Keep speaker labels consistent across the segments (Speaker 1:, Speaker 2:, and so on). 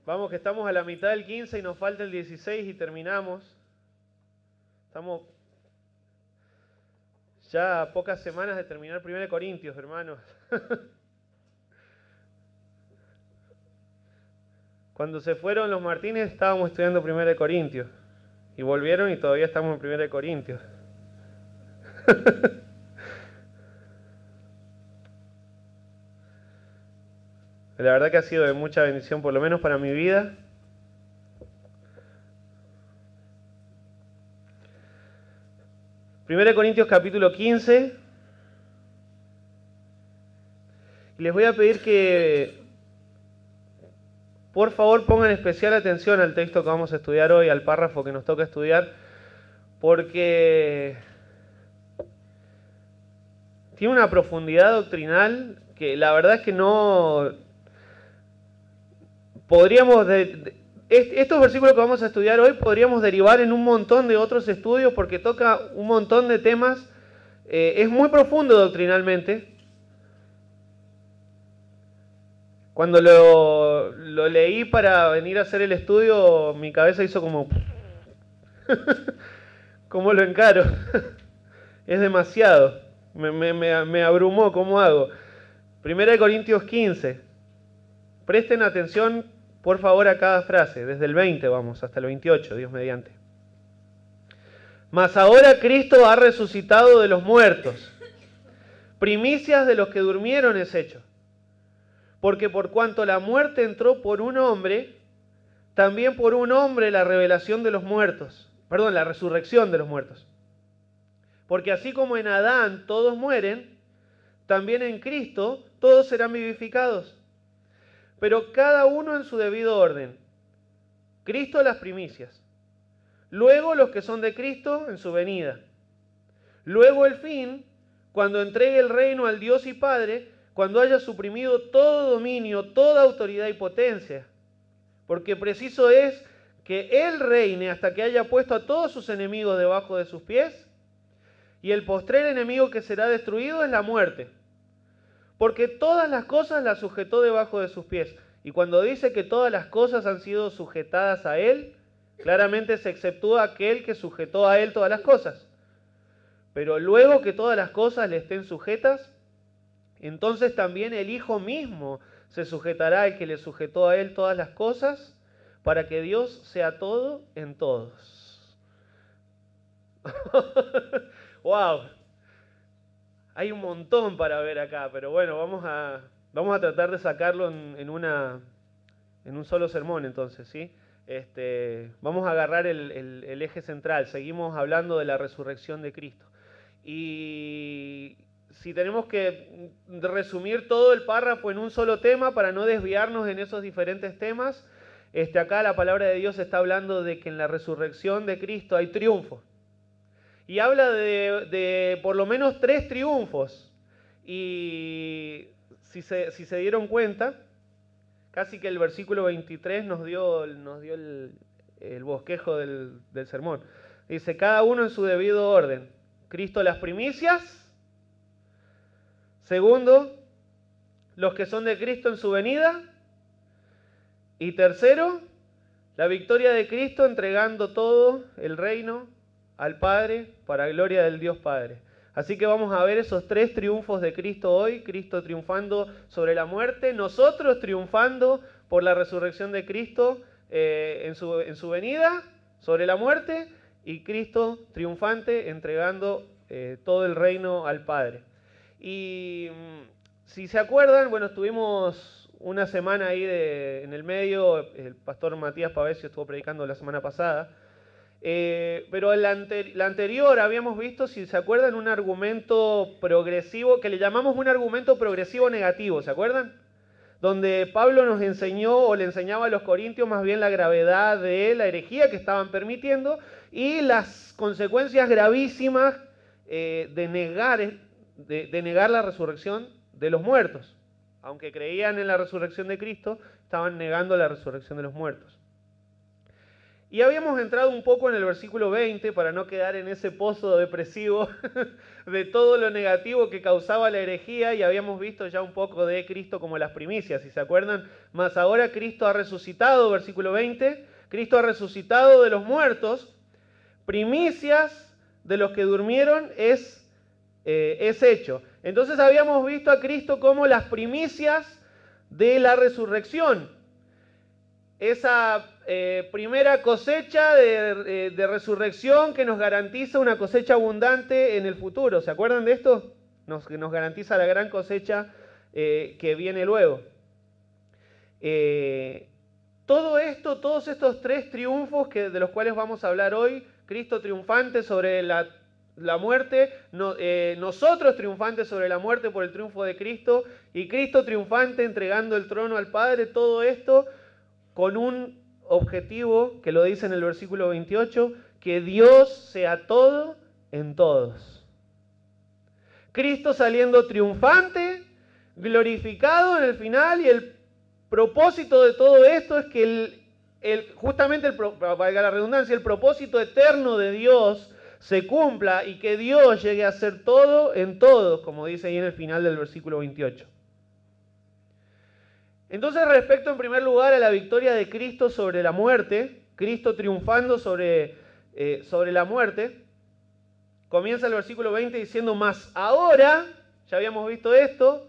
Speaker 1: Vamos, que estamos a la mitad del 15 y nos falta el 16 y terminamos. Estamos ya a pocas semanas de terminar 1 Corintios, hermanos. Cuando se fueron los Martínez estábamos estudiando 1 Corintios. Y volvieron y todavía estamos en 1 Corintios. La verdad que ha sido de mucha bendición, por lo menos para mi vida. Primera de Corintios capítulo 15. Y les voy a pedir que por favor pongan especial atención al texto que vamos a estudiar hoy, al párrafo que nos toca estudiar, porque tiene una profundidad doctrinal que la verdad es que no podríamos estos versículos que vamos a estudiar hoy podríamos derivar en un montón de otros estudios porque toca un montón de temas. Es muy profundo doctrinalmente. Cuando lo leí para venir a hacer el estudio, mi cabeza hizo como ¿cómo lo encaro? Es demasiado. Me abrumó, ¿cómo hago? 1 Corintios 15. Presten atención, por favor, a cada frase. Desde el 20 vamos, hasta el 28, Dios mediante. Mas ahora Cristo ha resucitado de los muertos. Primicias de los que durmieron es hecho. Porque por cuanto la muerte entró por un hombre, también por un hombre la revelación de los muertos. Perdón, la resurrección de los muertos. Porque así como en Adán todos mueren, también en Cristo todos serán vivificados. Pero cada uno en su debido orden. Cristo las primicias. Luego los que son de Cristo en su venida. Luego el fin, cuando entregue el reino al Dios y Padre, cuando haya suprimido todo dominio, toda autoridad y potencia. Porque preciso es que Él reine hasta que haya puesto a todos sus enemigos debajo de sus pies. Y el postrer enemigo que será destruido es la muerte. Porque todas las cosas las sujetó debajo de sus pies. Y cuando dice que todas las cosas han sido sujetadas a Él, claramente se exceptúa aquel que sujetó a Él todas las cosas. Pero luego que todas las cosas le estén sujetas, entonces también el Hijo mismo se sujetará al que le sujetó a Él todas las cosas, para que Dios sea todo en todos. ¡Wow! Hay un montón para ver acá, pero bueno, vamos a tratar de sacarlo en un solo sermón entonces, ¿sí? Vamos a agarrar el eje central, seguimos hablando de la resurrección de Cristo. Y si tenemos que resumir todo el párrafo en un solo tema para no desviarnos en esos diferentes temas, acá la palabra de Dios está hablando de que en la resurrección de Cristo hay triunfo. Y habla de por lo menos 3 triunfos. Y si se dieron cuenta, casi que el versículo 23 nos dio el bosquejo del sermón. Dice, cada uno en su debido orden. Cristo las primicias. Segundo, los que son de Cristo en su venida. Y tercero, la victoria de Cristo entregando todo el reino al Padre para gloria del Dios Padre. Así que vamos a ver esos 3 triunfos de Cristo hoy. Cristo triunfando sobre la muerte, nosotros triunfando por la resurrección de Cristo en su venida sobre la muerte, y Cristo triunfante entregando todo el reino al Padre. Y si se acuerdan, bueno, estuvimos una semana ahí en el medio, el pastor Matías Pavesio estuvo predicando la semana pasada. Pero la anterior habíamos visto, si se acuerdan, un argumento progresivo, que le llamamos un argumento progresivo negativo, ¿se acuerdan? Donde Pablo nos enseñó, o le enseñaba a los corintios más bien la gravedad de la herejía que estaban permitiendo y las consecuencias gravísimas de negar la resurrección de los muertos. Aunque creían en la resurrección de Cristo, estaban negando la resurrección de los muertos. Y habíamos entrado un poco en el versículo 20 para no quedar en ese pozo depresivo de todo lo negativo que causaba la herejía, y habíamos visto ya un poco de Cristo como las primicias, si se acuerdan. Mas ahora Cristo ha resucitado, versículo 20, Cristo ha resucitado de los muertos, primicias de los que durmieron es hecho. Entonces habíamos visto a Cristo como las primicias de la resurrección. Esa primera cosecha de resurrección que nos garantiza una cosecha abundante en el futuro. ¿Se acuerdan de esto? Nos garantiza la gran cosecha que viene luego. Todo esto, todos estos tres triunfos de los cuales vamos a hablar hoy, Cristo triunfante sobre la muerte, nosotros triunfantes sobre la muerte por el triunfo de Cristo, y Cristo triunfante entregando el trono al Padre, todo esto con un objetivo que lo dice en el versículo 28, que Dios sea todo en todos. Cristo saliendo triunfante, glorificado en el final, y el propósito de todo esto es que justamente, valga la redundancia, el propósito eterno de Dios se cumpla y que Dios llegue a ser todo en todos, como dice ahí en el final del versículo 28. Entonces, respecto en primer lugar a la victoria de Cristo sobre la muerte, Cristo triunfando sobre la muerte, comienza el versículo 20 diciendo: mas ahora, ya habíamos visto esto,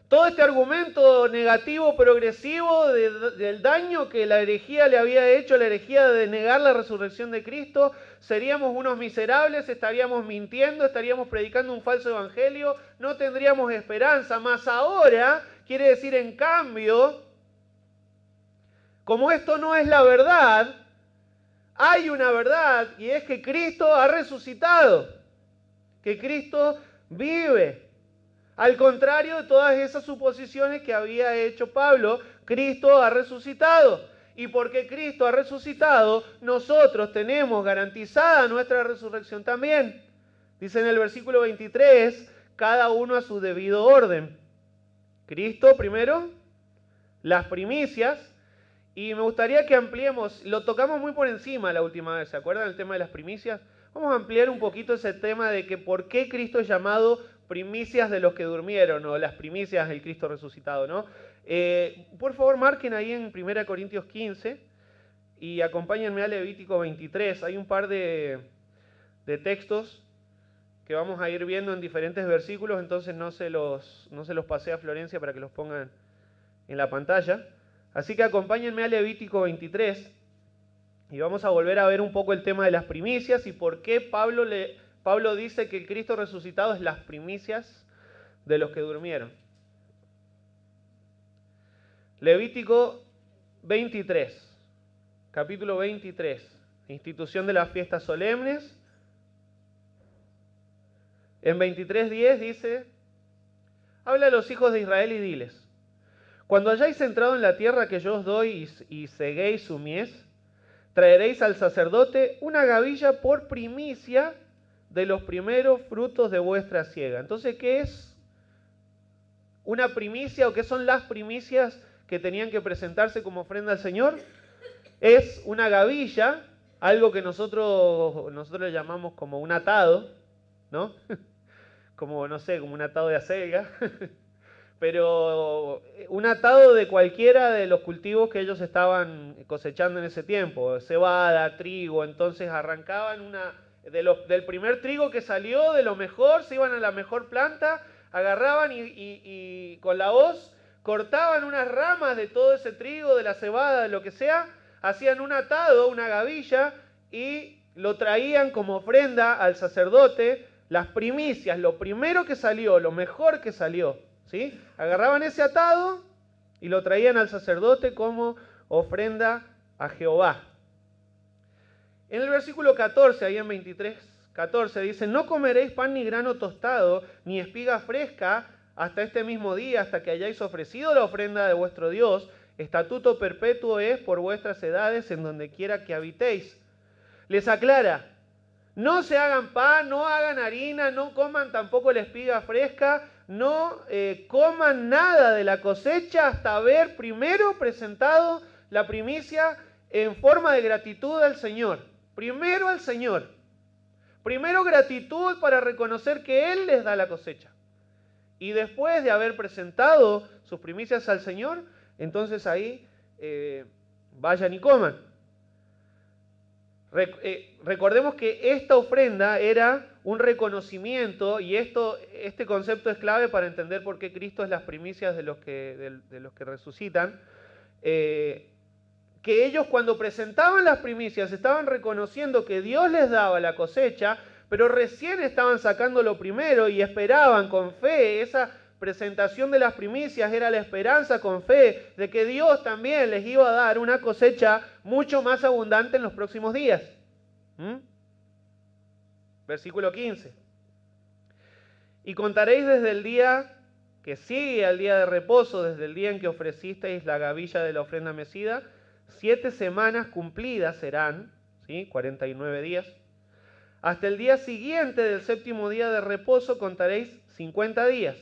Speaker 1: todo este argumento negativo, progresivo, del daño que la herejía le había hecho, la herejía de negar la resurrección de Cristo, seríamos unos miserables, estaríamos mintiendo, estaríamos predicando un falso evangelio, no tendríamos esperanza. Mas ahora, quiere decir en cambio, como esto no es la verdad, hay una verdad, y es que Cristo ha resucitado, que Cristo vive. Al contrario de todas esas suposiciones que había hecho Pablo, Cristo ha resucitado. Y porque Cristo ha resucitado, nosotros tenemos garantizada nuestra resurrección también. Dice en el versículo 23, cada uno a su debido orden. Cristo primero, las primicias, y me gustaría que ampliemos, lo tocamos muy por encima la última vez, ¿se acuerdan del tema de las primicias? Vamos a ampliar un poquito ese tema de que por qué Cristo es llamado primicias de los que durmieron, o las primicias del Cristo resucitado, ¿no? Por favor, marquen ahí en 1 Corintios 15 y acompáñenme a Levítico 23. Hay un par de textos que vamos a ir viendo en diferentes versículos, entonces no se los pasé a Florencia para que los pongan en la pantalla. Así que acompáñenme a Levítico 23 y vamos a volver a ver un poco el tema de las primicias y por qué Pablo dice que el Cristo resucitado es las primicias de los que durmieron. Levítico 23, capítulo 23, institución de las fiestas solemnes. En 23:10 dice: habla a los hijos de Israel y diles: cuando hayáis entrado en la tierra que yo os doy y seguéis su mies, traeréis al sacerdote una gavilla por primicia de los primeros frutos de vuestra siega. Entonces, ¿qué es una primicia o qué son las primicias que tenían que presentarse como ofrenda al Señor? Es una gavilla, algo que nosotros le llamamos como un atado, ¿no? Como, no sé, como un atado de acelga. Pero un atado de cualquiera de los cultivos que ellos estaban cosechando en ese tiempo, cebada, trigo. Entonces arrancaban del primer trigo que salió, de lo mejor, se iban a la mejor planta, agarraban y con la hoz cortaban unas ramas de todo ese trigo, de la cebada, de lo que sea, hacían un atado, una gavilla, y lo traían como ofrenda al sacerdote, las primicias, lo primero que salió, lo mejor que salió, ¿sí? Agarraban ese atado y lo traían al sacerdote como ofrenda a Jehová. En el versículo 14, ahí en 23:14, dice: no comeréis pan ni grano tostado, ni espiga fresca, hasta este mismo día, hasta que hayáis ofrecido la ofrenda de vuestro Dios. Estatuto perpetuo es por vuestras edades en donde quiera que habitéis. Les aclara: no se hagan pan, no hagan harina, no coman tampoco la espiga fresca, no coman nada de la cosecha hasta haber primero presentado la primicia en forma de gratitud al Señor. Primero al Señor. Primero gratitud para reconocer que Él les da la cosecha. Y después de haber presentado sus primicias al Señor, entonces ahí vayan y coman. Recordemos que esta ofrenda era un reconocimiento, y este concepto es clave para entender por qué Cristo es las primicias de los que resucitan. Que ellos, cuando presentaban las primicias, estaban reconociendo que Dios les daba la cosecha, pero recién estaban sacando lo primero y esperaban con fe. Esa presentación de las primicias era la esperanza con fe de que Dios también les iba a dar una cosecha mucho más abundante en los próximos días. Versículo 15. Y contaréis desde el día que sigue al día de reposo, desde el día en que ofrecisteis la gavilla de la ofrenda mecida, 7 semanas cumplidas serán, ¿sí? 49 días. Hasta el día siguiente del séptimo día de reposo contaréis 50 días.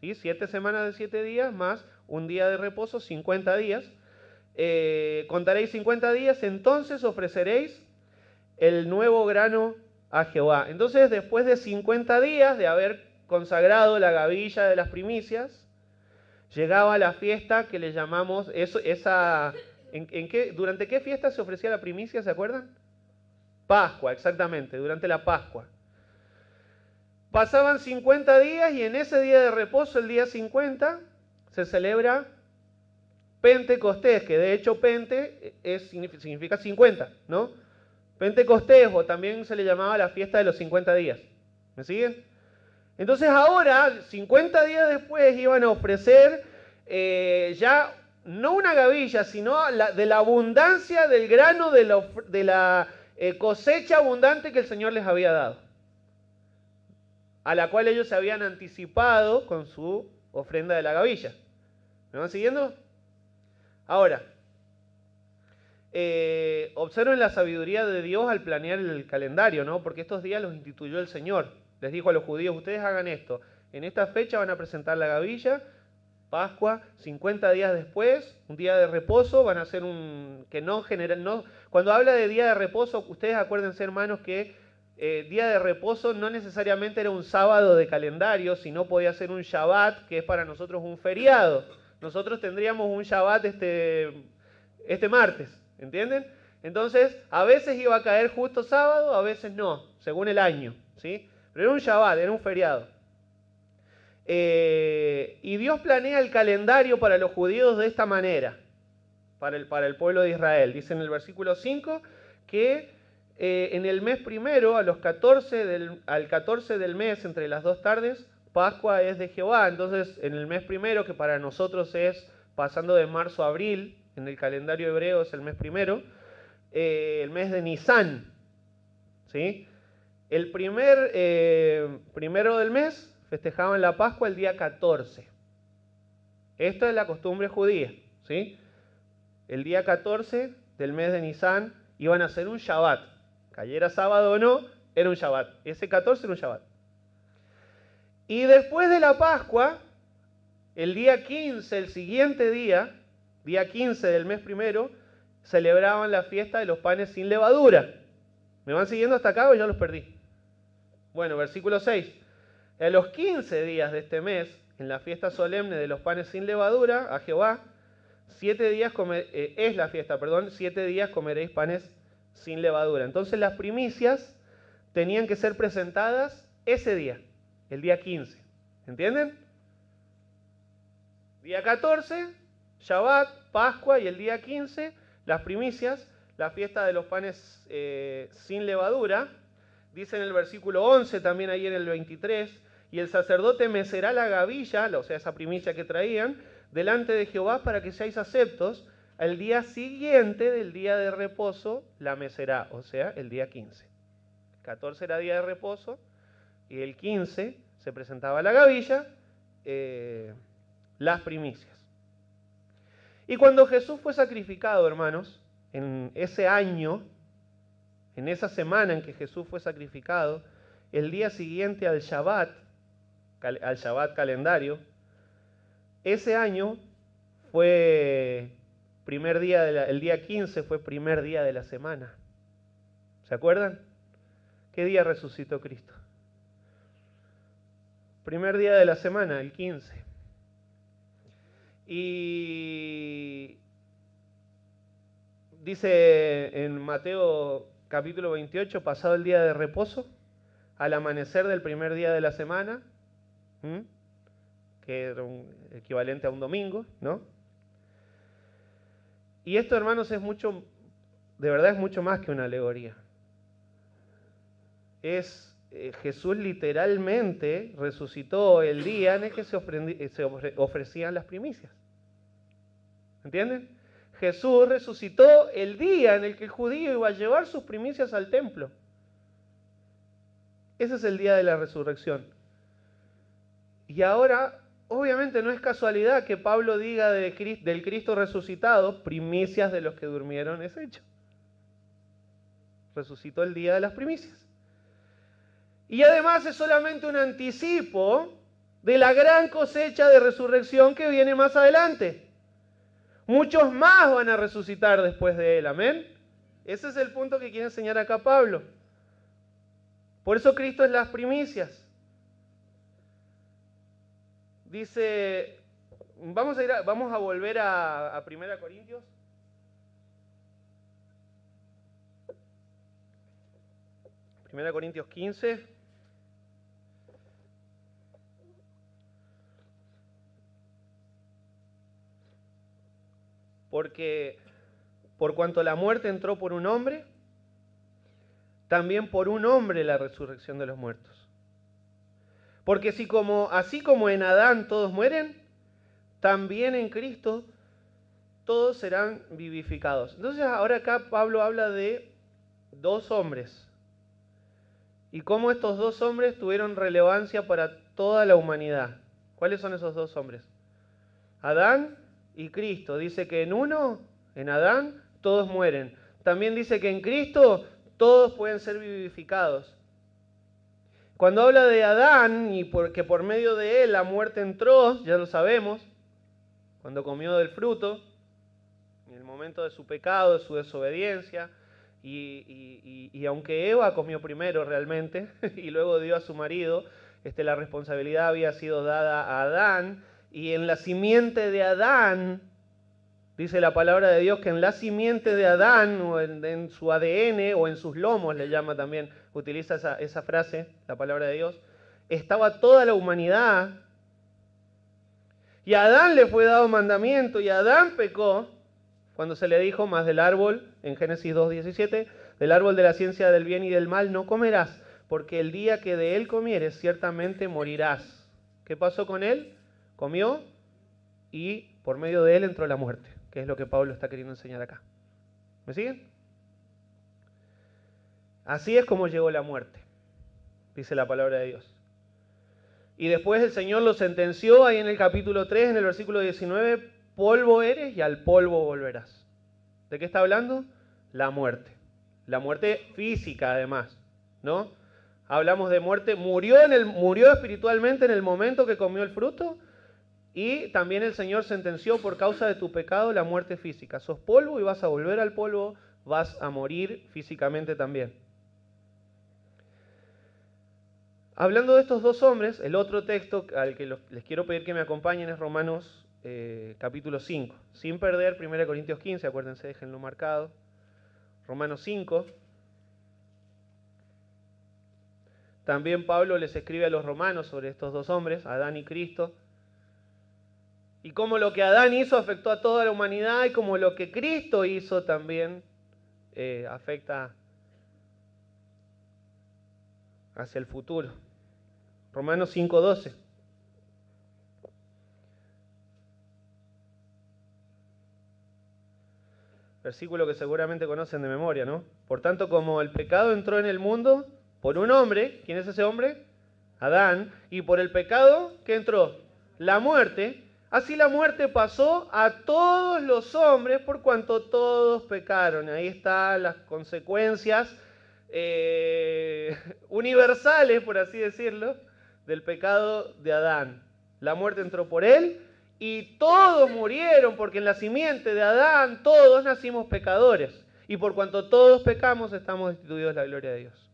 Speaker 1: ¿Sí? 7 semanas de 7 días más un día de reposo, 50 días. Contaréis 50 días, entonces ofreceréis el nuevo grano a Jehová. Entonces, después de 50 días de haber consagrado la gavilla de las primicias, llegaba la fiesta que le llamamos, ¿durante qué fiesta se ofrecía la primicia? ¿Se acuerdan? Pascua, exactamente, durante la Pascua. Pasaban 50 días y en ese día de reposo, el día 50, se celebra Pentecostés, que de hecho Pente significa 50, ¿no? Pentecostés, o también se le llamaba la fiesta de los 50 días. ¿Me siguen? Entonces ahora, 50 días después, iban a ofrecer ya no una gavilla, sino de la abundancia del grano de la cosecha abundante que el Señor les había dado, a la cual ellos se habían anticipado con su ofrenda de la gavilla. ¿Me van siguiendo? Ahora, observen la sabiduría de Dios al planear el calendario, ¿no? Porque estos días los instituyó el Señor. Les dijo a los judíos, ustedes hagan esto. En esta fecha van a presentar la gavilla, Pascua, 50 días después, un día de reposo, van a hacer cuando habla de día de reposo, ustedes acuérdense, hermanos, que día de reposo no necesariamente era un sábado de calendario, sino podía ser un Shabbat, que es para nosotros un feriado. Nosotros tendríamos un Shabbat este martes, ¿entienden? Entonces, a veces iba a caer justo sábado, a veces no, según el año, ¿sí? Pero era un Shabbat, era un feriado. Y Dios planea el calendario para los judíos de esta manera, para el pueblo de Israel. Dice en el versículo 5 que en el mes primero, al 14 del mes, entre las 2 tardes, Pascua es de Jehová. Entonces, en el mes primero, que para nosotros es pasando de marzo a abril, en el calendario hebreo es el mes primero, el mes de Nisán, ¿sí? El primero del mes festejaban la Pascua el día 14. Esta es la costumbre judía, ¿sí? El día 14 del mes de Nisán iban a hacer un Shabbat. Cayera sábado o no, era un Shabbat. Ese 14 era un Shabbat. Y después de la Pascua, el día 15, el siguiente día 15 del mes primero, celebraban la fiesta de los panes sin levadura. ¿Me van siguiendo hasta acá o ya los perdí? Bueno, versículo 6. A los 15 días de este mes, en la fiesta solemne de los panes sin levadura, a Jehová, 7 días es la fiesta, 7 días comeréis panes sin levadura. Entonces las primicias tenían que ser presentadas ese día, el día 15. ¿Entienden? Día 14, Shabbat, Pascua, y el día 15, las primicias, la fiesta de los panes sin levadura. Dice en el versículo 11, también ahí en el 23, y el sacerdote mecerá la gavilla, o sea, esa primicia que traían, delante de Jehová para que seáis aceptos. Al día siguiente del día de reposo la mecerá, o sea, el día 15. El 14 era día de reposo y el 15 se presentaba la gavilla, las primicias. Y cuando Jesús fue sacrificado, hermanos, en ese año, en esa semana en que Jesús fue sacrificado, el día siguiente al Shabbat calendario, ese año fue el día 15 fue primer día de la semana. ¿Se acuerdan? ¿Qué día resucitó Cristo? Primer día de la semana, el 15. Y dice en Mateo capítulo 28, pasado el día de reposo, al amanecer del primer día de la semana, que era un equivalente a un domingo, ¿no? Y esto, hermanos, es mucho, de verdad es mucho más que una alegoría. Jesús literalmente resucitó el día en el que se ofrecían las primicias. ¿Entienden? Jesús resucitó el día en el que el judío iba a llevar sus primicias al templo. Ese es el día de la resurrección. Y ahora, obviamente no es casualidad que Pablo diga del Cristo resucitado, primicias de los que durmieron es hecho. Resucitó el día de las primicias. Y además es solamente un anticipo de la gran cosecha de resurrección que viene más adelante. Muchos más van a resucitar después de él, amén. Ese es el punto que quiere enseñar acá Pablo. Por eso Cristo es las primicias. Dice, vamos a volver a 1 Corintios. Primera Corintios 15. Porque por cuanto la muerte entró por un hombre, también por un hombre la resurrección de los muertos. Porque así como en Adán todos mueren, también en Cristo todos serán vivificados. Entonces ahora acá Pablo habla de dos hombres. Y cómo estos dos hombres tuvieron relevancia para toda la humanidad. ¿Cuáles son esos dos hombres? Adán y Cristo. Dice que en Adán, todos mueren. También dice que en Cristo todos pueden ser vivificados. Cuando habla de Adán y porque por medio de él la muerte entró, ya lo sabemos, cuando comió del fruto, en el momento de su pecado, de su desobediencia, y aunque Eva comió primero realmente, y luego dio a su marido, la responsabilidad había sido dada a Adán, y en la simiente de Adán, dice la palabra de Dios que en la simiente de Adán, o en su ADN, o en sus lomos, le llama también, utiliza esa frase, la palabra de Dios, estaba toda la humanidad. Y a Adán le fue dado mandamiento, y Adán pecó, cuando se le dijo, más del árbol, en Génesis 2:17, del árbol de la ciencia del bien y del mal no comerás, porque el día que de él comieres, ciertamente morirás. ¿Qué pasó con él? Comió, y por medio de él entró la muerte, que es lo que Pablo está queriendo enseñar acá. ¿Me siguen? Así es como llegó la muerte, dice la palabra de Dios. Y después el Señor lo sentenció ahí en el capítulo 3, en el versículo 19, polvo eres y al polvo volverás. ¿De qué está hablando? La muerte. La muerte física además, ¿no? Hablamos de muerte, murió espiritualmente en el momento que comió el fruto, y también el Señor sentenció por causa de tu pecado la muerte física. Sos polvo y vas a volver al polvo, vas a morir físicamente también. Hablando de estos dos hombres, el otro texto al que les quiero pedir que me acompañen es Romanos capítulo 5. Sin perder 1 Corintios 15, acuérdense, déjenlo marcado. Romanos 5. También Pablo les escribe a los romanos sobre estos dos hombres, Adán y Cristo. Y cómo lo que Adán hizo afectó a toda la humanidad y cómo lo que Cristo hizo también afecta hacia el futuro. Romanos 5:12. Versículo que seguramente conocen de memoria, ¿no? Por tanto, como el pecado entró en el mundo por un hombre, ¿quién es ese hombre? Adán. Y por el pecado, ¿qué entró? La muerte. Así la muerte pasó a todos los hombres por cuanto todos pecaron. Ahí están las consecuencias universales, por así decirlo, del pecado de Adán. La muerte entró por él Y todos murieron porque en la simiente de Adán todos nacimos pecadores. Y por cuanto todos pecamos, estamos destituidos de la gloria de Dios.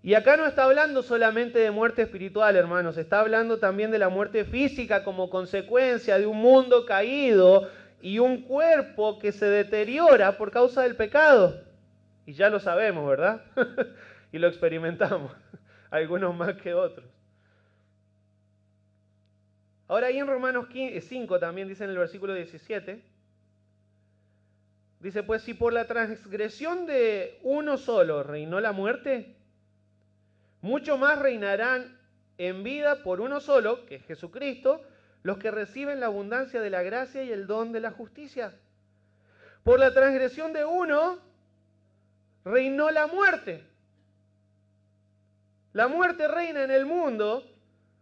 Speaker 1: Y acá no está hablando solamente de muerte espiritual, hermanos. Está hablando también de la muerte física como consecuencia de un mundo caído y un cuerpo que se deteriora por causa del pecado. Y ya lo sabemos, ¿verdad? Y lo experimentamos. Algunos más que otros. Ahora ahí en Romanos 5 también dice en el versículo 17. Dice, pues si por la transgresión de uno solo reinó la muerte, mucho más reinarán en vida por uno solo, que es Jesucristo, los que reciben la abundancia de la gracia y el don de la justicia. Por la transgresión de uno reinó la muerte. La muerte reina en el mundo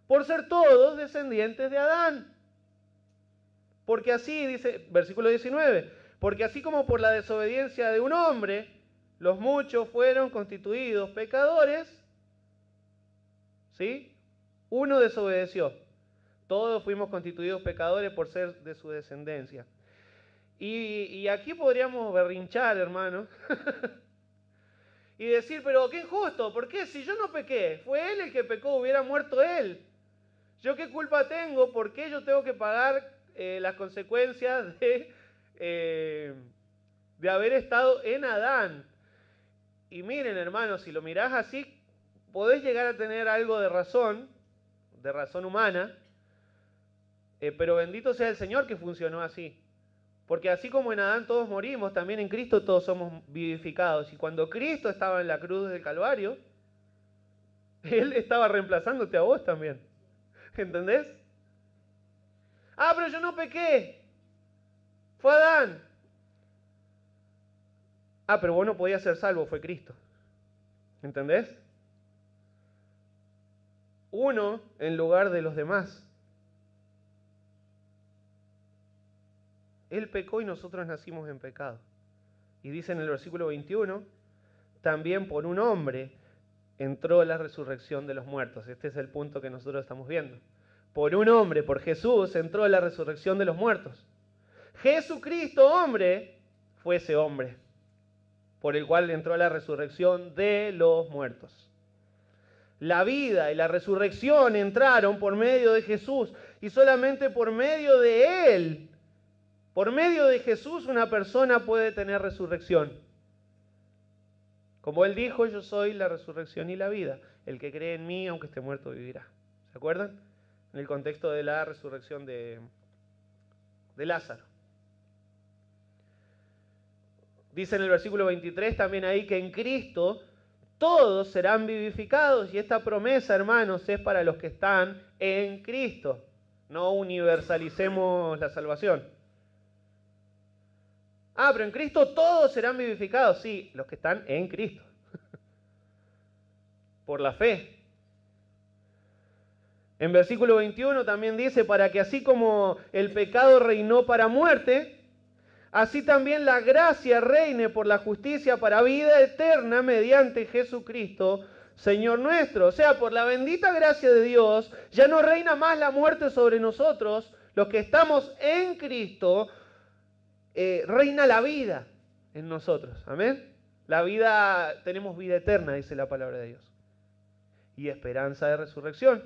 Speaker 1: por ser todos descendientes de Adán. Porque así, dice, versículo 19, porque así como por la desobediencia de un hombre, los muchos fueron constituidos pecadores, ¿sí? Uno desobedeció. Todos fuimos constituidos pecadores por ser de su descendencia. Y aquí podríamos berrinchar, hermano, y decir, pero qué injusto, ¿por qué? Si yo no pequé, fue él el que pecó, hubiera muerto él. ¿Yo qué culpa tengo? ¿Por qué yo tengo que pagar las consecuencias de haber estado en Adán? Y miren, hermanos, si lo mirás así, podés llegar a tener algo de razón humana, pero bendito sea el Señor que funcionó así. Porque así como en Adán todos morimos, también en Cristo todos somos vivificados. Y cuando Cristo estaba en la cruz del Calvario, Él estaba reemplazándote a vos también. ¿Entendés? Ah, pero yo no pequé. Fue Adán. Ah, pero vos no podías ser salvo, fue Cristo. ¿Entendés? Uno en lugar de los demás. Él pecó y nosotros nacimos en pecado. Y dice en el versículo 21, también por un hombre entró la resurrección de los muertos. Este es el punto que nosotros estamos viendo. Por un hombre, por Jesús, entró la resurrección de los muertos. Jesucristo, hombre, fue ese hombre por el cual entró la resurrección de los muertos. La vida y la resurrección entraron por medio de Jesús y solamente por medio de Él, por medio de Jesús, una persona puede tener resurrección. Como Él dijo, yo soy la resurrección y la vida. El que cree en mí, aunque esté muerto, vivirá. ¿Se acuerdan? En el contexto de la resurrección de Lázaro. Dice en el versículo 23 también ahí que en Cristo todos serán vivificados. Y esta promesa, hermanos, es para los que están en Cristo. No universalicemos la salvación. Ah, pero en Cristo todos serán vivificados. Sí, los que están en Cristo. Por la fe. En versículo 21 también dice, para que así como el pecado reinó para muerte, así también la gracia reine por la justicia para vida eterna mediante Jesucristo, Señor nuestro. O sea, por la bendita gracia de Dios, ya no reina más la muerte sobre nosotros, los que estamos en Cristo, reina la vida en nosotros. Amén. La vida, tenemos vida eterna, dice la palabra de Dios. Y esperanza de resurrección.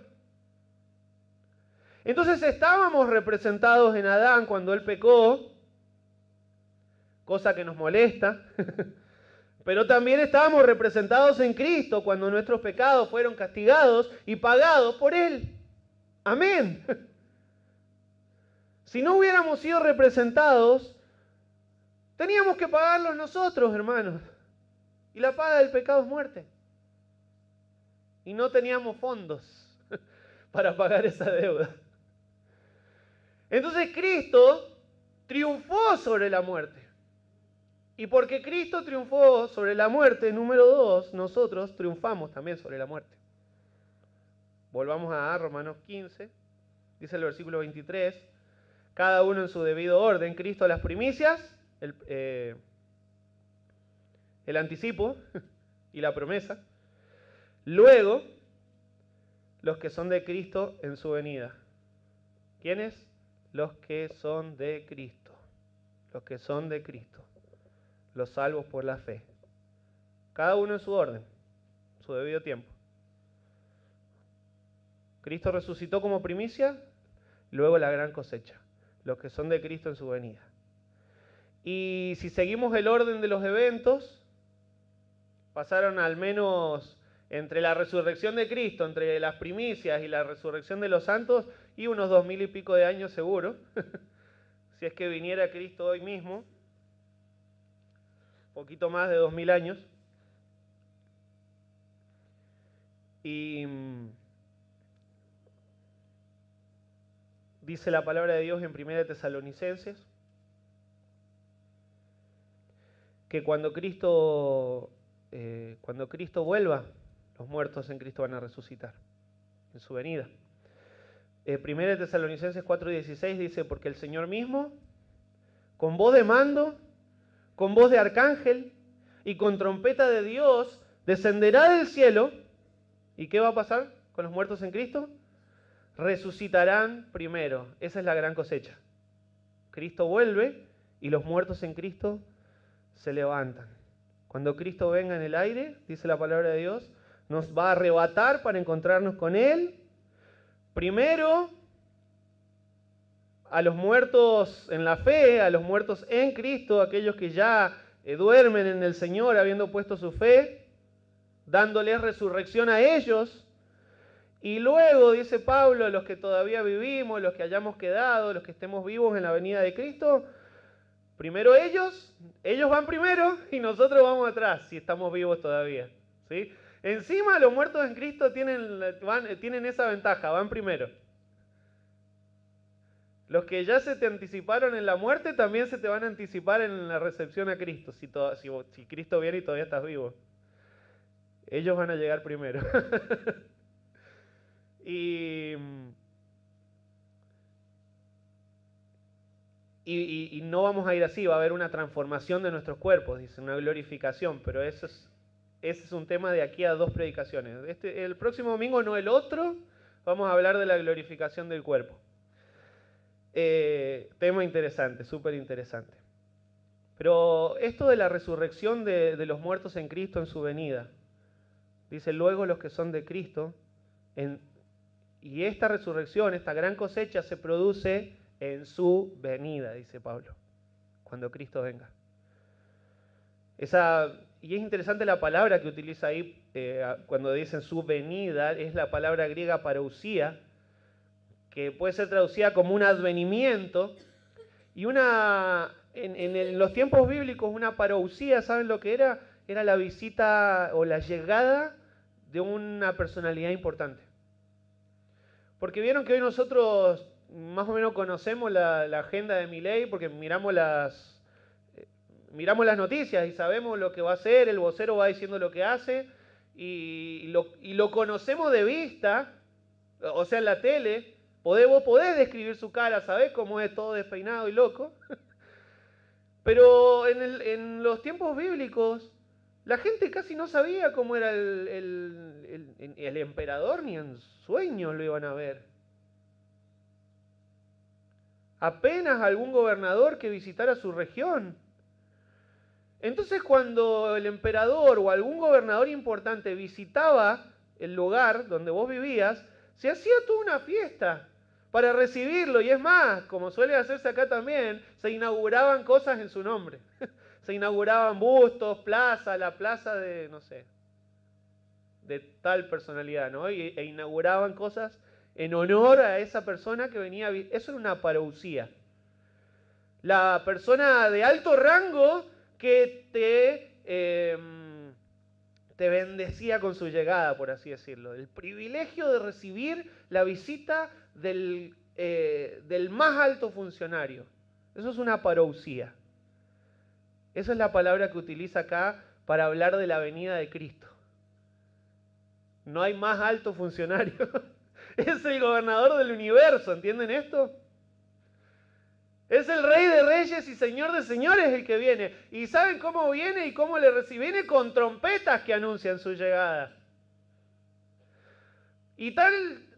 Speaker 1: Entonces estábamos representados en Adán cuando él pecó, cosa que nos molesta, pero también estábamos representados en Cristo cuando nuestros pecados fueron castigados y pagados por Él. Amén. Si no hubiéramos sido representados, teníamos que pagarlos nosotros, hermanos. Y la paga del pecado es muerte. Y no teníamos fondos para pagar esa deuda. Entonces Cristo triunfó sobre la muerte. Y porque Cristo triunfó sobre la muerte, número 2, nosotros triunfamos también sobre la muerte. Volvamos a Romanos 15, dice el versículo 23, cada uno en su debido orden, Cristo las primicias, el anticipo y la promesa, luego los que son de Cristo en su venida. ¿Quiénes? Los que son de Cristo. Los que son de Cristo. Los salvos por la fe. Cada uno en su orden, su debido tiempo. Cristo resucitó como primicia, luego la gran cosecha. Los que son de Cristo en su venida. Y si seguimos el orden de los eventos, pasaron al menos entre la resurrección de Cristo, entre las primicias y la resurrección de los santos, y unos 2000 y pico de años seguro, si es que viniera Cristo hoy mismo, poquito más de 2000 años. Y dice la palabra de Dios en 1 Tesalonicenses que cuando Cristo vuelva, los muertos en Cristo van a resucitar en su venida. 1 Tesalonicenses 4:16 dice, porque el Señor mismo, con voz de mando, con voz de arcángel y con trompeta de Dios, descenderá del cielo. ¿Y qué va a pasar con los muertos en Cristo? Resucitarán primero. Esa es la gran cosecha. Cristo vuelve y los muertos en Cristo se levantan. Cuando Cristo venga en el aire, dice la palabra de Dios, nos va a arrebatar para encontrarnos con Él. Primero, a los muertos en la fe, a los muertos en Cristo, aquellos que ya duermen en el Señor habiendo puesto su fe, dándoles resurrección a ellos. Y luego, dice Pablo, los que todavía vivimos, los que hayamos quedado, los que estemos vivos en la venida de Cristo, primero ellos van primero y nosotros vamos atrás, si estamos vivos todavía, ¿sí? Encima los muertos en Cristo tienen esa ventaja, van primero. Los que ya se te anticiparon en la muerte también se te van a anticipar en la recepción a Cristo, si Cristo viene y todavía estás vivo. Ellos van a llegar primero. Y no vamos a ir así, va a haber una transformación de nuestros cuerpos, dice, una glorificación, pero ese es un tema de aquí a 2 predicaciones. El próximo domingo, no el otro, vamos a hablar de la glorificación del cuerpo. Tema interesante, súper interesante. Pero esto de la resurrección de los muertos en Cristo en su venida, dice, luego los que son de Cristo, y esta resurrección, esta gran cosecha se produce en su venida, dice Pablo, cuando Cristo venga. Y es interesante la palabra que utiliza ahí cuando dicen su venida, es la palabra griega parousia, que puede ser traducida como un advenimiento, y en los tiempos bíblicos una parousia, ¿saben lo que era? Era la visita o la llegada de una personalidad importante. Porque vieron que hoy nosotros más o menos conocemos la agenda de Milei porque miramos las noticias y sabemos lo que va a hacer, el vocero va diciendo lo que hace y lo conocemos de vista, o sea, en la tele, vos podés describir su cara, sabés cómo es todo despeinado y loco, pero en los tiempos bíblicos la gente casi no sabía cómo era el emperador, ni en sueños lo iban a ver. Apenas algún gobernador que visitara su región. Entonces cuando el emperador o algún gobernador importante visitaba el lugar donde vos vivías, se hacía toda una fiesta para recibirlo. Y es más, como suele hacerse acá también, se inauguraban cosas en su nombre. Se inauguraban bustos, la plaza de, no sé, de tal personalidad, ¿no? E inauguraban cosas en honor a esa persona que venía. Eso era una parousia. La persona de alto rango que te bendecía con su llegada, por así decirlo. El privilegio de recibir la visita del más alto funcionario. Eso es una parousia. Esa es la palabra que utiliza acá para hablar de la venida de Cristo. No hay más alto funcionario. Es el gobernador del universo, ¿entienden esto? Es el Rey de Reyes y Señor de Señores el que viene. ¿Y saben cómo viene y cómo le recibe? Viene con trompetas que anuncian su llegada. Y tal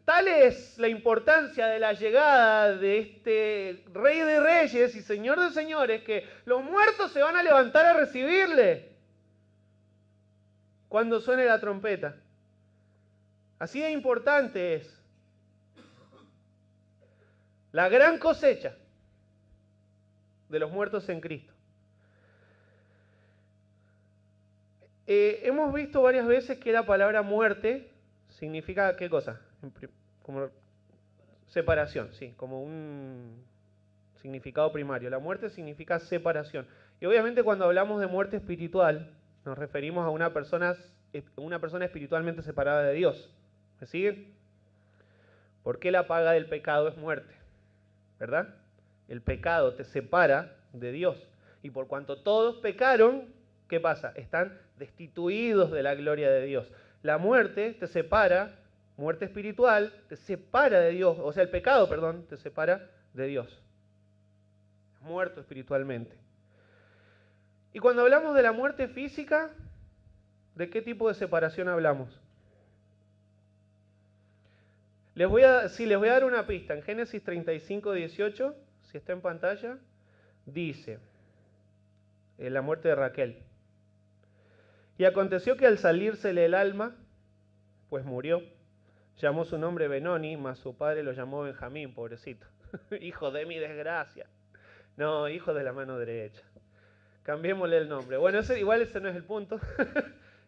Speaker 1: Tal es la importancia de la llegada de este Rey de Reyes y Señor de Señores que los muertos se van a levantar a recibirle cuando suene la trompeta. Así de importante es la gran cosecha de los muertos en Cristo. Hemos visto varias veces que la palabra muerte significa, ¿qué cosa? Como separación, sí, como un significado primario. La muerte significa separación. Y obviamente cuando hablamos de muerte espiritual, nos referimos a una persona espiritualmente separada de Dios. ¿Me siguen? Porque la paga del pecado es muerte, ¿verdad? El pecado te separa de Dios. Y por cuanto todos pecaron, ¿qué pasa? Están destituidos de la gloria de Dios. La muerte te separa, muerte espiritual, te separa de Dios. O sea, el pecado, perdón, te separa de Dios. Muerto espiritualmente. Y cuando hablamos de la muerte física, ¿de qué tipo de separación hablamos? Les voy a dar una pista. En Génesis 35, 18, si está en pantalla, dice, la muerte de Raquel. Y aconteció que al salírsele el alma, pues murió, llamó su nombre Benoni, mas su padre lo llamó Benjamín, pobrecito. Hijo de mi desgracia. No, hijo de la mano derecha. Cambiémosle el nombre. Bueno, igual ese no es el punto.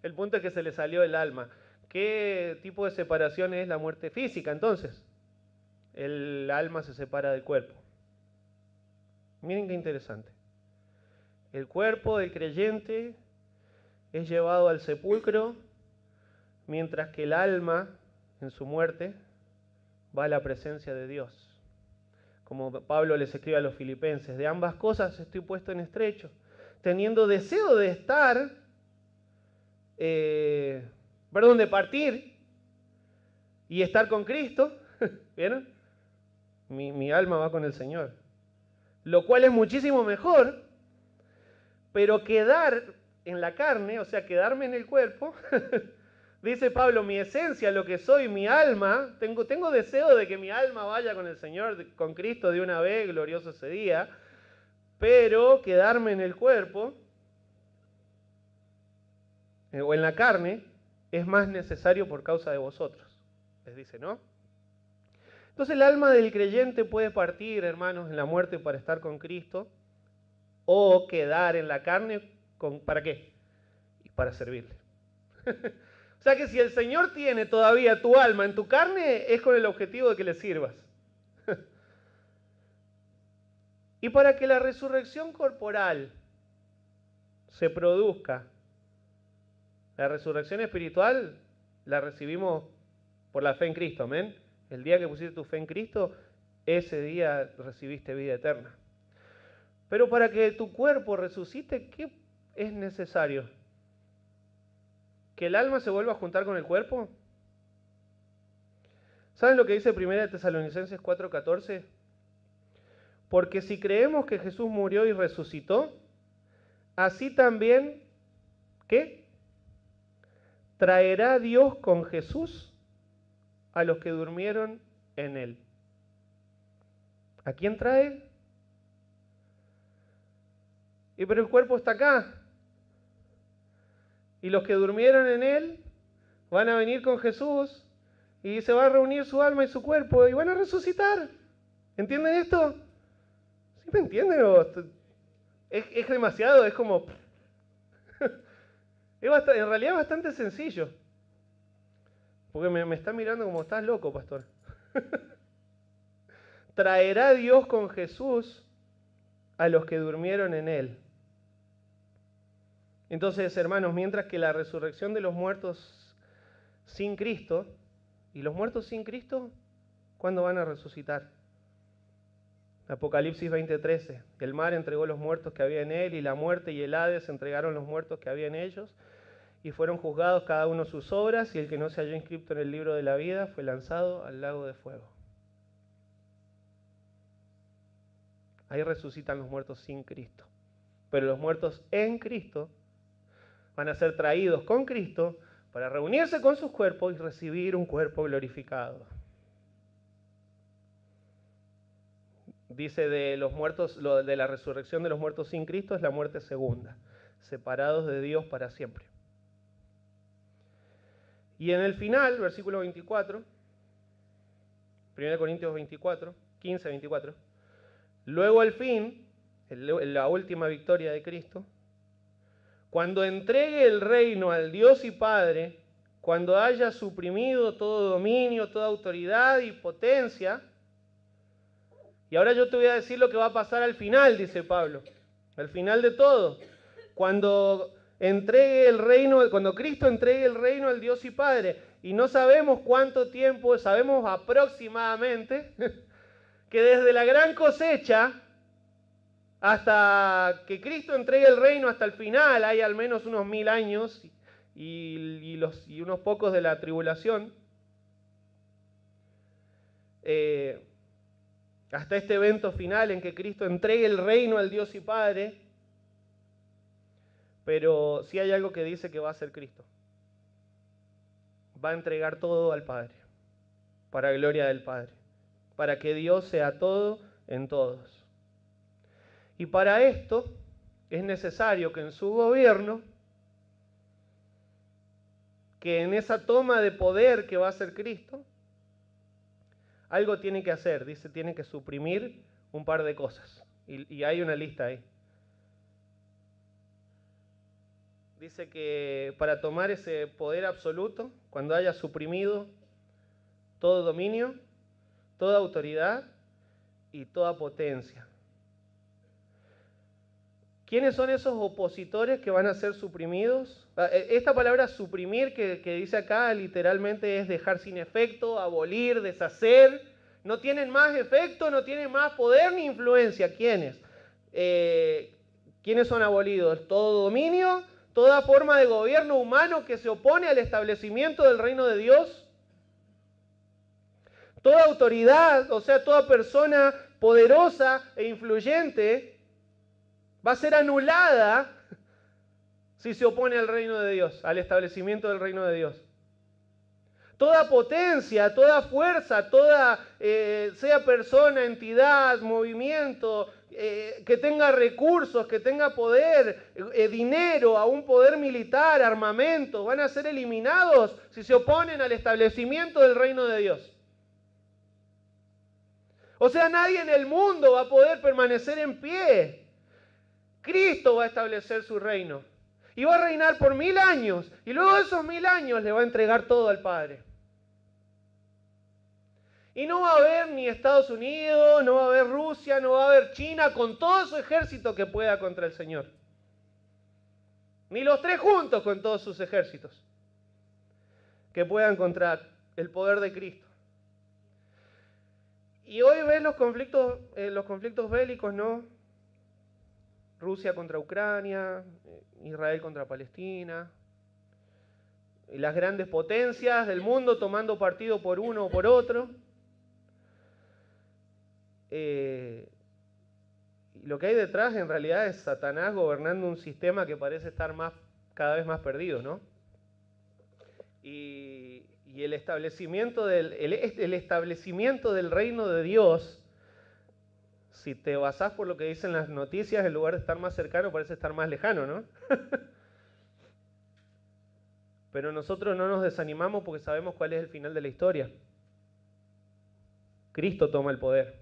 Speaker 1: El punto es que se le salió el alma. ¿Qué tipo de separación es la muerte física entonces? El alma se separa del cuerpo. Miren qué interesante. El cuerpo del creyente es llevado al sepulcro, mientras que el alma, en su muerte, va a la presencia de Dios. Como Pablo les escribe a los filipenses, de ambas cosas estoy puesto en estrecho, teniendo deseo de de partir y estar con Cristo, ¿vieron? Mi alma va con el Señor, lo cual es muchísimo mejor, pero quedar en la carne, o sea, quedarme en el cuerpo, dice Pablo, mi esencia, lo que soy, mi alma, tengo deseo de que mi alma vaya con el Señor, con Cristo de una vez, glorioso ese día, pero quedarme en el cuerpo o en la carne es más necesario por causa de vosotros, les dice, ¿no? Entonces el alma del creyente puede partir, hermanos, en la muerte para estar con Cristo, o quedar en la carne, ¿para qué? Para servirle. O sea que si el Señor tiene todavía tu alma en tu carne, es con el objetivo de que le sirvas. Y para que la resurrección corporal se produzca, la resurrección espiritual la recibimos por la fe en Cristo, amén. El día que pusiste tu fe en Cristo, ese día recibiste vida eterna. Pero para que tu cuerpo resucite, ¿qué es necesario? ¿Que el alma se vuelva a juntar con el cuerpo? ¿Saben lo que dice 1 Tesalonicenses 4:14? Porque si creemos que Jesús murió y resucitó, así también, ¿qué? Traerá Dios con Jesús a los que durmieron en él. ¿A quién trae? Pero el cuerpo está acá. Y los que durmieron en él van a venir con Jesús y se va a reunir su alma y su cuerpo y van a resucitar. ¿Entienden esto? ¿Sí me entienden? Es demasiado, es como... en realidad es bastante sencillo. Porque me está mirando como, estás loco, pastor. Traerá Dios con Jesús a los que durmieron en él. Entonces, hermanos, mientras que la resurrección de los muertos sin Cristo, y los muertos sin Cristo, ¿cuándo van a resucitar? Apocalipsis 20:13, el mar entregó los muertos que había en él, y la muerte y el Hades entregaron los muertos que había en ellos, y fueron juzgados cada uno sus obras, y el que no se halló inscrito en el libro de la vida fue lanzado al lago de fuego. Ahí resucitan los muertos sin Cristo. Pero los muertos en Cristo van a ser traídos con Cristo para reunirse con sus cuerpos y recibir un cuerpo glorificado. Dice de los muertos, de la resurrección de los muertos sin Cristo es la muerte segunda, separados de Dios para siempre. Y en el final, versículo 24, 1 Corintios 24, 15, 24, luego al fin, la última victoria de Cristo, cuando entregue el reino al Dios y Padre, cuando haya suprimido todo dominio, toda autoridad y potencia. Y ahora yo te voy a decir lo que va a pasar al final, dice Pablo, al final de todo. Cuando Cristo entregue el reino al Dios y Padre, y no sabemos cuánto tiempo, sabemos aproximadamente que desde la gran cosecha hasta que Cristo entregue el reino hasta el final hay al menos unos 1000 años y unos pocos de la tribulación. Hasta este evento final en que Cristo entregue el reino al Dios y Padre, pero sí hay algo que dice que va a hacer Cristo. Va a entregar todo al Padre, para gloria del Padre, para que Dios sea todo en todos. Y para esto es necesario que en su gobierno, que en esa toma de poder que va a hacer Cristo, algo tiene que hacer, dice, tiene que suprimir un par de cosas. Y hay una lista ahí. Dice que para tomar ese poder absoluto, cuando haya suprimido todo dominio, toda autoridad y toda potencia. ¿Quiénes son esos opositores que van a ser suprimidos? Esta palabra suprimir que dice acá literalmente es dejar sin efecto, abolir, deshacer. No tienen más efecto, no tienen más poder ni influencia. ¿Quiénes? ¿Quiénes son abolidos? Todo dominio, toda forma de gobierno humano que se opone al establecimiento del reino de Dios. Toda autoridad, o sea, toda persona poderosa e influyente va a ser anulada si se opone al reino de Dios, al establecimiento del reino de Dios. Toda potencia, toda fuerza, sea persona, entidad, movimiento, que tenga recursos, que tenga poder, dinero, aún poder militar, armamento, van a ser eliminados si se oponen al establecimiento del reino de Dios. O sea, nadie en el mundo va a poder permanecer en pie. Cristo va a establecer su reino y va a reinar por 1000 años y luego de esos 1000 años le va a entregar todo al Padre. Y no va a haber ni Estados Unidos, no va a haber Rusia, no va a haber China con todo su ejército que pueda contra el Señor. Ni los tres juntos con todos sus ejércitos que puedan contra el poder de Cristo. Y hoy ves los conflictos bélicos, ¿no? Rusia contra Ucrania, Israel contra Palestina, y las grandes potencias del mundo tomando partido por uno o por otro. Y lo que hay detrás en realidad es Satanás gobernando un sistema que parece estar cada vez más perdido, ¿no? Y el establecimiento del reino de Dios, si te basás por lo que dicen las noticias, en lugar de estar más cercano, parece estar más lejano, ¿no? Pero nosotros no nos desanimamos porque sabemos cuál es el final de la historia. Cristo toma el poder.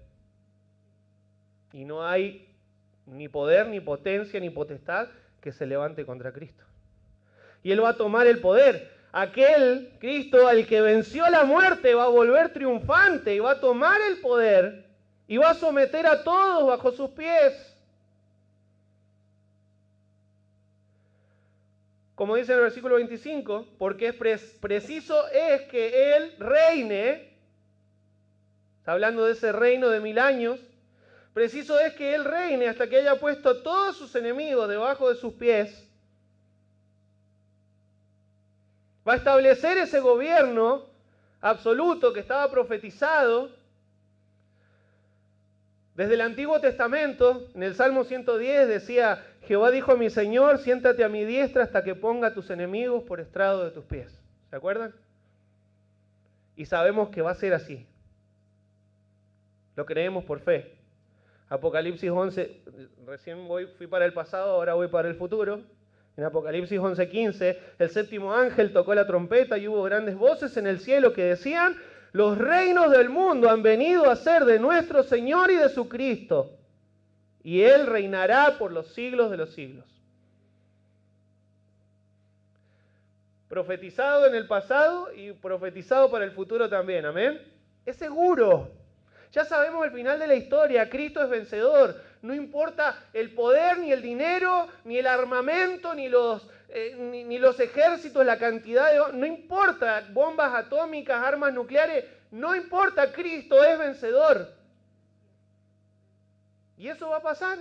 Speaker 1: Y no hay ni poder, ni potencia, ni potestad que se levante contra Cristo. Y Él va a tomar el poder. Aquel Cristo al que venció la muerte va a volver triunfante y va a tomar el poder y va a someter a todos bajo sus pies. Como dice en el versículo 25, porque preciso es que Él reine, está hablando de ese reino de 1000 años, preciso es que Él reine hasta que haya puesto a todos sus enemigos debajo de sus pies. Va a establecer ese gobierno absoluto que estaba profetizado desde el Antiguo Testamento. En el Salmo 110 decía, Jehová dijo a mi Señor, siéntate a mi diestra hasta que ponga a tus enemigos por estrado de tus pies. ¿Se acuerdan? Y sabemos que va a ser así. Lo creemos por fe. Apocalipsis 11, recién fui para el pasado, ahora voy para el futuro. En Apocalipsis 11:15, el séptimo ángel tocó la trompeta y hubo grandes voces en el cielo que decían: los reinos del mundo han venido a ser de nuestro Señor y de su Cristo, y Él reinará por los siglos de los siglos. Profetizado en el pasado y profetizado para el futuro también, amén. Es seguro. Ya sabemos el final de la historia, Cristo es vencedor. No importa el poder, ni el dinero, ni el armamento, ni los ejércitos, la cantidad de... No importa, bombas atómicas, armas nucleares, no importa, Cristo es vencedor. Y eso va a pasar.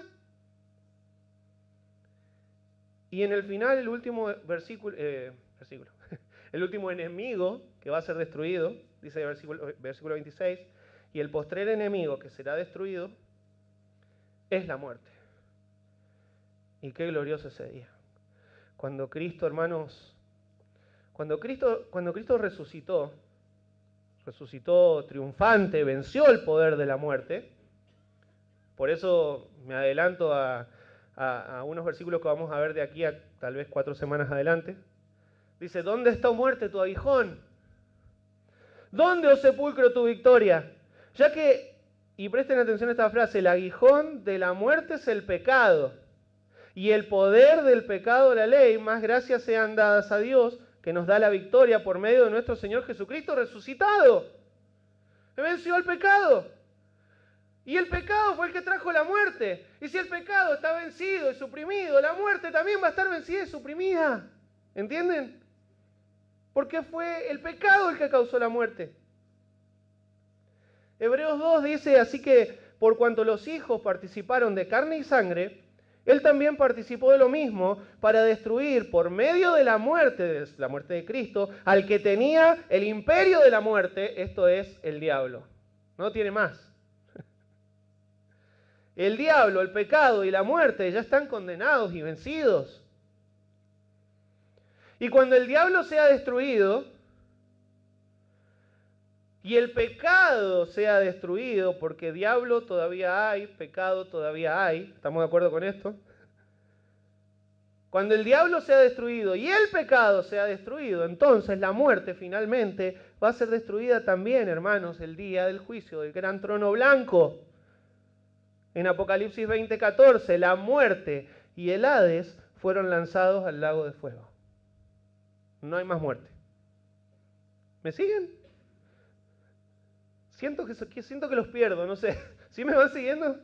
Speaker 1: Y en el final, el último versículo, el último enemigo que va a ser destruido, dice el versículo 26, y el postrer enemigo que será destruido es la muerte. Y qué glorioso ese día. Cuando Cristo, hermanos, cuando Cristo resucitó triunfante, venció el poder de la muerte. Por eso me adelanto a unos versículos que vamos a ver de aquí a tal vez 4 semanas adelante. Dice: ¿dónde está, oh muerte, tu aguijón? ¿Dónde, oh sepulcro, tu victoria? Ya que, y presten atención a esta frase, el aguijón de la muerte es el pecado, y el poder del pecado la ley, más gracias sean dadas a Dios, que nos da la victoria por medio de nuestro Señor Jesucristo resucitado. Venció el pecado. Y el pecado fue el que trajo la muerte. Y si el pecado está vencido y suprimido, la muerte también va a estar vencida y suprimida. ¿Entienden? Porque fue el pecado el que causó la muerte. Hebreos 2 dice: así que por cuanto los hijos participaron de carne y sangre, Él también participó de lo mismo para destruir por medio de la muerte de Cristo, al que tenía el imperio de la muerte, esto es, el diablo. No tiene más. El diablo, el pecado y la muerte ya están condenados y vencidos. Y cuando el diablo sea destruido y el pecado sea destruido, porque diablo todavía hay, pecado todavía hay, ¿estamos de acuerdo con esto? Cuando el diablo sea destruido y el pecado sea destruido, entonces la muerte finalmente va a ser destruida también, hermanos, el día del juicio del gran trono blanco. En Apocalipsis 20:14, la muerte y el Hades fueron lanzados al lago de fuego. No hay más muerte. ¿Me siguen? Siento que los pierdo, no sé. ¿Sí me van siguiendo?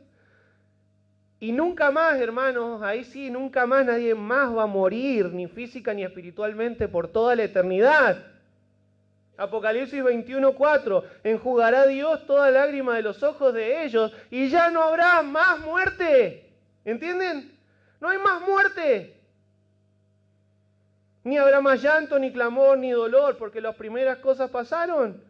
Speaker 1: Y nunca más, hermanos, ahí sí, nunca más nadie más va a morir, ni física ni espiritualmente, por toda la eternidad. Apocalipsis 21:4, enjugará Dios toda lágrima de los ojos de ellos y ya no habrá más muerte. ¿Entienden? No hay más muerte. Ni habrá más llanto, ni clamor, ni dolor, porque las primeras cosas pasaron.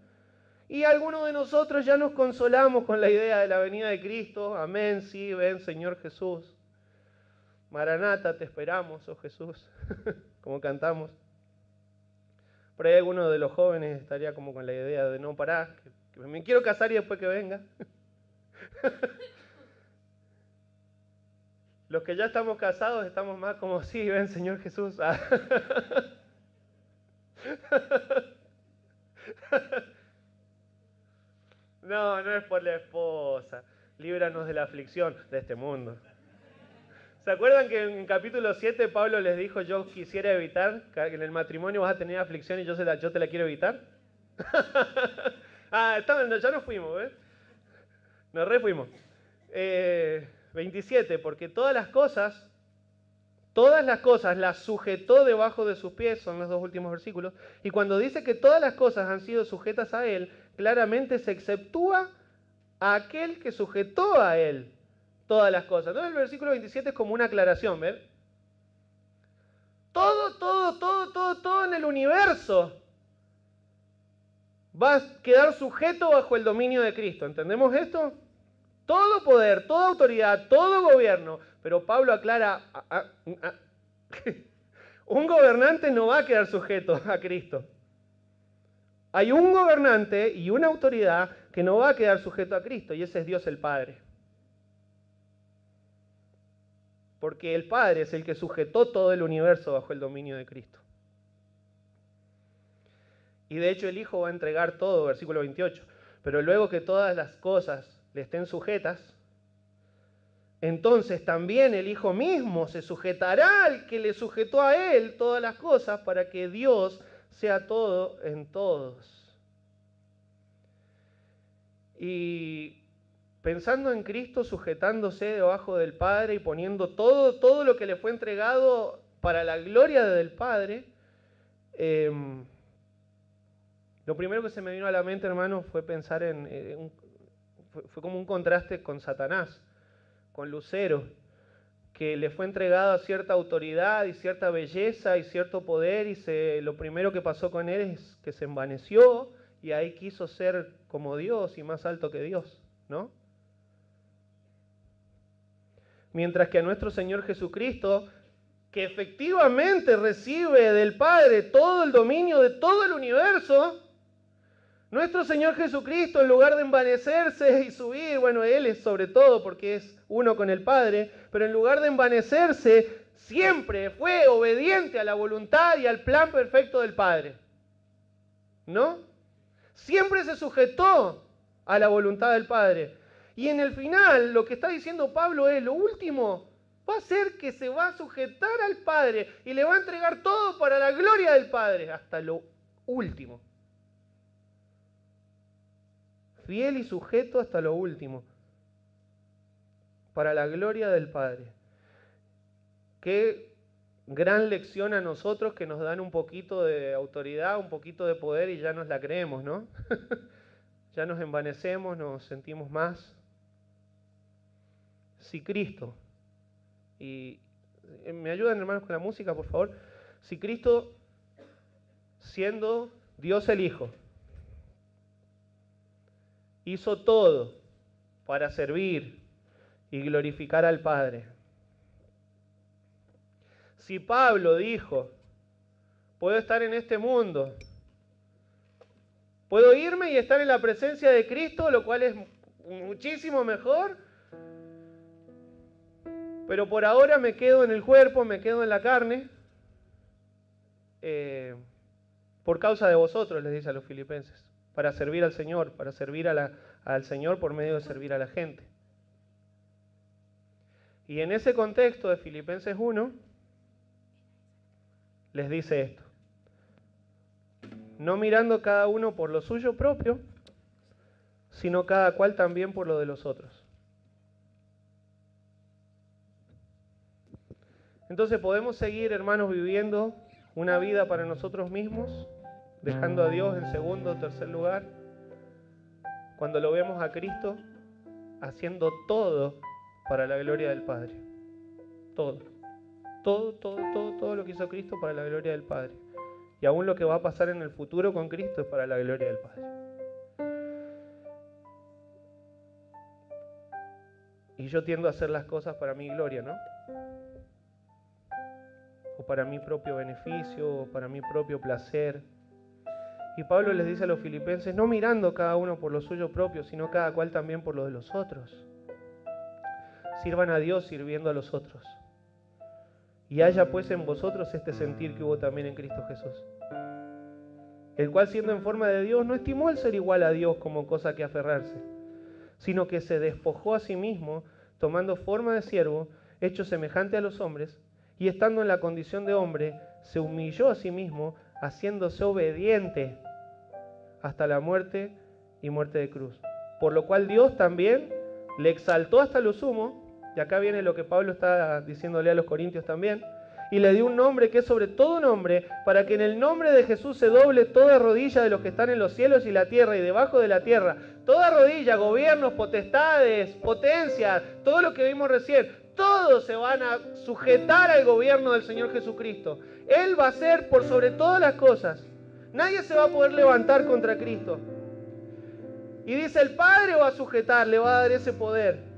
Speaker 1: Y algunos de nosotros ya nos consolamos con la idea de la venida de Cristo. Amén, sí, ven Señor Jesús. Maranata, te esperamos, oh Jesús, como cantamos. Por ahí alguno de los jóvenes estaría como con la idea de no parar, que me quiero casar y después que venga. Los que ya estamos casados estamos más como, sí, ven Señor Jesús. No, no es por la esposa. Líbranos de la aflicción de este mundo. ¿Se acuerdan que en capítulo 7 Pablo les dijo: yo quisiera evitar, que en el matrimonio vas a tener aflicción y yo te la quiero evitar? Ya nos fuimos, ¿ves? Nos refuimos. 27, porque todas las cosas las sujetó debajo de sus pies, son los 2 últimos versículos, y cuando dice que todas las cosas han sido sujetas a Él, claramente se exceptúa a aquel que sujetó a Él todas las cosas. Entonces el versículo 27 es como una aclaración, ¿ven? Todo en el universo va a quedar sujeto bajo el dominio de Cristo. ¿Entendemos esto? Todo poder, toda autoridad, todo gobierno. Pero Pablo aclara, un gobernante no va a quedar sujeto a Cristo. Hay un gobernante y una autoridad que no va a quedar sujeto a Cristo, y ese es Dios el Padre. porque el Padre es el que sujetó todo el universo bajo el dominio de Cristo. Y de hecho el Hijo va a entregar todo, versículo 28. Pero luego que todas las cosas le estén sujetas, entonces también el Hijo mismo se sujetará al que le sujetó a Él todas las cosas, para que Dios sea todo en todos. Y pensando en Cristo sujetándose debajo del Padre y poniendo todo lo que le fue entregado para la gloria del Padre, lo primero que se me vino a la mente, hermano, fue pensar fue como un contraste con Satanás, con Lucero, que le fue entregada cierta autoridad y cierta belleza y cierto poder, y lo primero que pasó con él es que se envaneció y ahí quiso ser como Dios y más alto que Dios, ¿no? Mientras que a nuestro Señor Jesucristo, que efectivamente recibe del Padre todo el dominio de todo el universo, nuestro Señor Jesucristo, en lugar de envanecerse y subir, bueno, Él es sobre todo porque es uno con el Padre, pero en lugar de envanecerse, siempre fue obediente a la voluntad y al plan perfecto del Padre. ¿No? Siempre se sujetó a la voluntad del Padre. Y en el final, lo que está diciendo Pablo es, lo último va a ser que se va a sujetar al Padre y le va a entregar todo para la gloria del Padre, hasta lo último. Fiel y sujeto hasta lo último, para la gloria del Padre. Qué gran lección a nosotros que nos dan un poquito de autoridad, un poquito de poder y ya nos la creemos, ¿no? Ya nos envanecemos, nos sentimos más. Si Cristo, y me ayudan hermanos con la música, por favor. Si Cristo, siendo Dios el Hijo, hizo todo para servir y glorificar al Padre. Si Pablo dijo, puedo estar en este mundo, puedo irme y estar en la presencia de Cristo, lo cual es muchísimo mejor, pero por ahora me quedo en el cuerpo, me quedo en la carne, por causa de vosotros, les dice a los filipenses. Para servir al Señor, para servir al Señor por medio de servir a la gente. Y en ese contexto de Filipenses 1, les dice esto. No mirando cada uno por lo suyo propio, sino cada cual también por lo de los otros. Entonces podemos seguir, hermanos, viviendo una vida para nosotros mismos, dejando a Dios en segundo o tercer lugar, cuando lo vemos a Cristo haciendo todo para la gloria del Padre. Todo lo que hizo Cristo para la gloria del Padre. Y aún lo que va a pasar en el futuro con Cristo es para la gloria del Padre. Y yo tiendo a hacer las cosas para mi gloria, ¿no? O para mi propio beneficio, o para mi propio placer. Y Pablo les dice a los filipenses, no mirando cada uno por lo suyo propio, sino cada cual también por lo de los otros. Sirvan a Dios sirviendo a los otros. Y haya pues en vosotros este sentir que hubo también en Cristo Jesús, el cual siendo en forma de Dios no estimó el ser igual a Dios como cosa que aferrarse, sino que se despojó a sí mismo, tomando forma de siervo, hecho semejante a los hombres, y estando en la condición de hombre, se humilló a sí mismo, haciéndose obediente hasta la muerte y muerte de cruz. Por lo cual Dios también le exaltó hasta lo sumo, y acá viene lo que Pablo está diciéndole a los corintios también, y le dio un nombre que es sobre todo nombre, para que en el nombre de Jesús se doble toda rodilla de los que están en los cielos y la tierra y debajo de la tierra. Toda rodilla, gobiernos, potestades, potencias, todo lo que vimos recién, todos se van a sujetar al gobierno del Señor Jesucristo. Él va a ser por sobre todas las cosas. Nadie se va a poder levantar contra Cristo. Y dice, el Padre va a sujetar, le va a dar ese poder.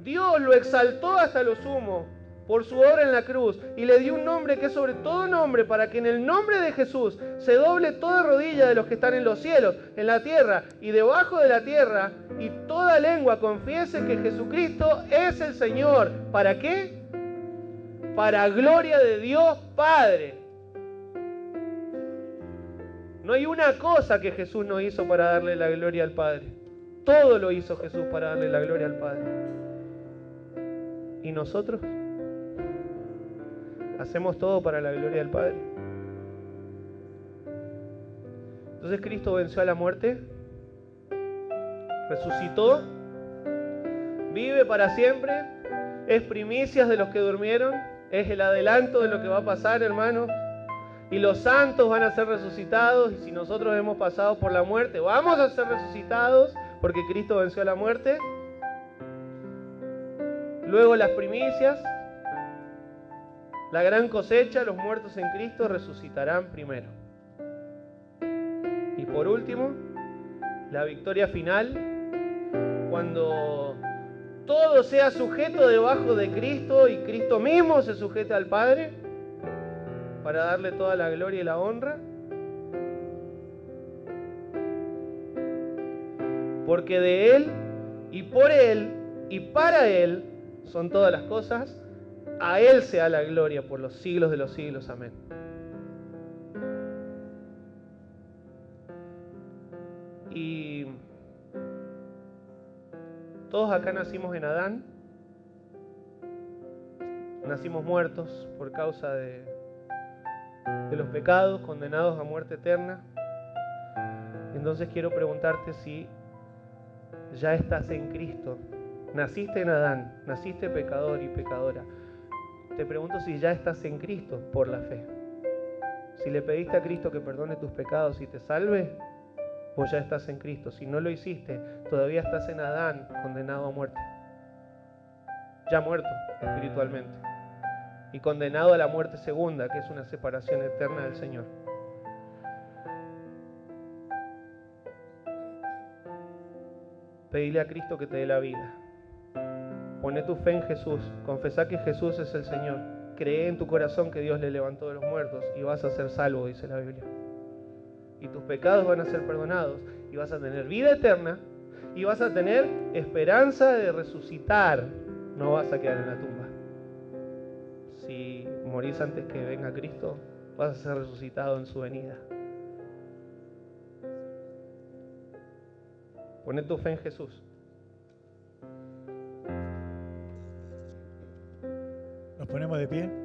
Speaker 1: Dios lo exaltó hasta lo sumo por su obra en la cruz y le dio un nombre que es sobre todo nombre, para que en el nombre de Jesús se doble toda rodilla de los que están en los cielos, en la tierra y debajo de la tierra, y toda lengua confiese que Jesucristo es el Señor. ¿Para qué? para gloria de Dios Padre. No hay una cosa que Jesús no hizo para darle la gloria al Padre. Todo lo hizo Jesús para darle la gloria al Padre. ¿Y nosotros? ¿Hacemos todo para la gloria del Padre? Entonces Cristo venció a la muerte, resucitó, vive para siempre, es primicias de los que durmieron, es el adelanto de lo que va a pasar, hermanos. Y los santos van a ser resucitados, y si nosotros hemos pasado por la muerte, vamos a ser resucitados, porque Cristo venció a la muerte. Luego las primicias, la gran cosecha, los muertos en Cristo resucitarán primero. Y por último, la victoria final, cuando todo sea sujeto debajo de Cristo y Cristo mismo se sujeta al Padre para darle toda la gloria y la honra. Porque de Él y por Él y para Él son todas las cosas. A Él sea la gloria por los siglos de los siglos. Amén. Y todos acá nacimos en Adán. Nacimos muertos por causa de los pecados, condenados a muerte eterna. Entonces quiero preguntarte si ya estás en Cristo. Naciste en Adán, naciste pecador y pecadora. Te pregunto si ya estás en Cristo por la fe. Si le pediste a Cristo que perdone tus pecados y te salve, vos ya estás en Cristo. Si no lo hiciste, todavía estás en Adán, condenado a muerte. Ya muerto espiritualmente. Y condenado a la muerte segunda, que es una separación eterna del Señor. Pedile a Cristo que te dé la vida. Poné tu fe en Jesús. Confesá que Jesús es el Señor. Cree en tu corazón que Dios le levantó de los muertos y vas a ser salvo, dice la Biblia. Y tus pecados van a ser perdonados y vas a tener vida eterna y vas a tener esperanza de resucitar. No vas a quedar en la tumba. Si morís antes que venga Cristo, vas a ser resucitado en su venida. Poné tu fe en Jesús.
Speaker 2: Nos ponemos de pie.